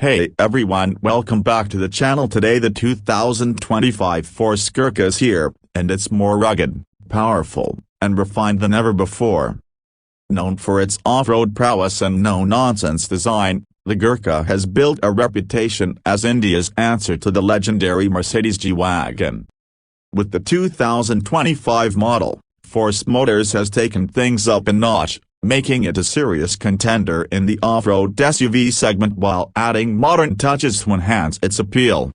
Hey everyone, welcome back to the channel. Today the 2025 Force Gurkha is here, and it's more rugged, powerful, and refined than ever before. Known for its off-road prowess and no-nonsense design, the Gurkha has built a reputation as India's answer to the legendary Mercedes G-Wagon. With the 2025 model, Force Motors has taken things up a notch, making it a serious contender in the off-road SUV segment while adding modern touches to enhance its appeal.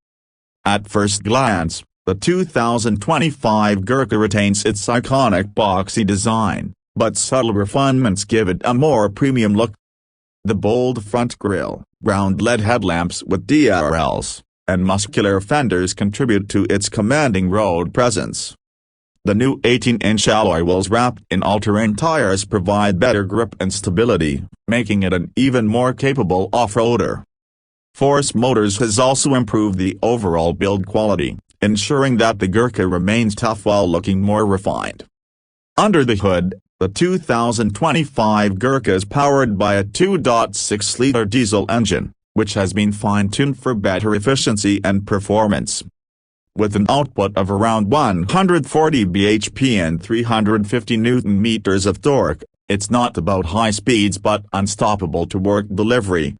At first glance, the 2025 Gurkha retains its iconic boxy design, but subtle refinements give it a more premium look. The bold front grille, round LED headlamps with DRLs, and muscular fenders contribute to its commanding road presence. The new 18-inch alloy wheels wrapped in all-terrain tires provide better grip and stability, making it an even more capable off-roader. Force Motors has also improved the overall build quality, ensuring that the Gurkha remains tough while looking more refined. Under the hood, the 2025 Gurkha is powered by a 2.6-liter diesel engine, which has been fine-tuned for better efficiency and performance. With an output of around 140 bhp and 350 Nm of torque, it's not about high speeds but unstoppable to work delivery.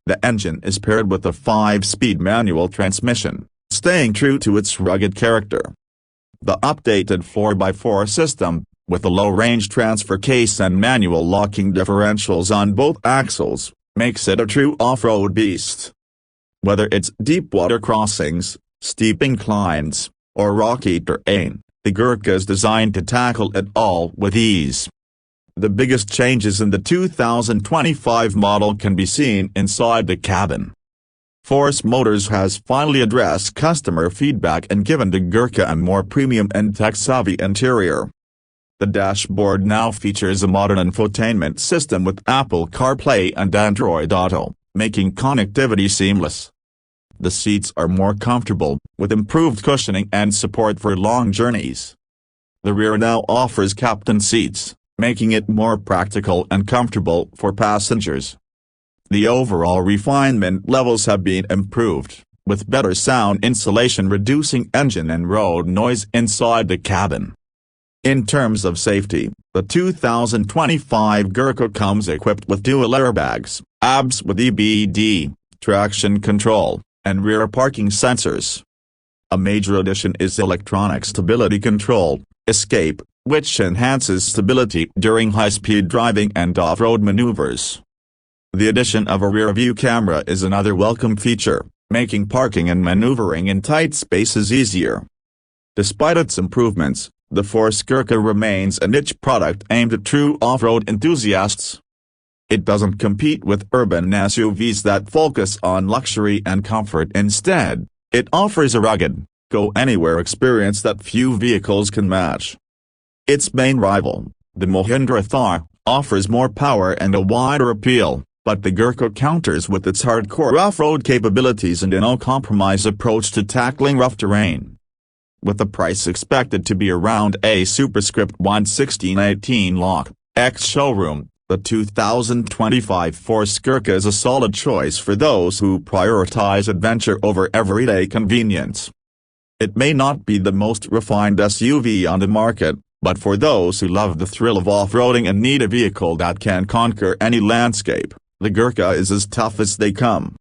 The engine is paired with a 5-speed manual transmission, staying true to its rugged character. The updated 4x4 system, with a low-range transfer case and manual locking differentials on both axles, makes it a true off-road beast. Whether it's deep water crossings, steep inclines, or rocky terrain, the Gurkha is designed to tackle it all with ease. The biggest changes in the 2025 model can be seen inside the cabin. Force Motors has finally addressed customer feedback and given the Gurkha a more premium and tech-savvy interior. The dashboard now features a modern infotainment system with Apple CarPlay and Android Auto, making connectivity seamless. The seats are more comfortable, with improved cushioning and support for long journeys. The rear now offers captain seats, making it more practical and comfortable for passengers. The overall refinement levels have been improved, with better sound insulation reducing engine and road noise inside the cabin. In terms of safety, the 2025 Gurkha comes equipped with dual airbags, ABS with EBD, traction control, and rear parking sensors. A major addition is electronic stability control, Escape, which enhances stability during high-speed driving and off-road maneuvers. The addition of a rear-view camera is another welcome feature, making parking and maneuvering in tight spaces easier. Despite its improvements, the Force Gurkha remains a niche product aimed at true off-road enthusiasts. It doesn't compete with urban SUVs that focus on luxury and comfort. Instead, it offers a rugged, go-anywhere experience that few vehicles can match. Its main rival, the Mahindra Thar, offers more power and a wider appeal, but the Gurkha counters with its hardcore off-road capabilities and a no-compromise approach to tackling rough terrain. With the price expected to be around a superscript 11618 lakh, ex-showroom, the 2025 Force Gurkha is a solid choice for those who prioritize adventure over everyday convenience. It may not be the most refined SUV on the market, but for those who love the thrill of off-roading and need a vehicle that can conquer any landscape, the Gurkha is as tough as they come.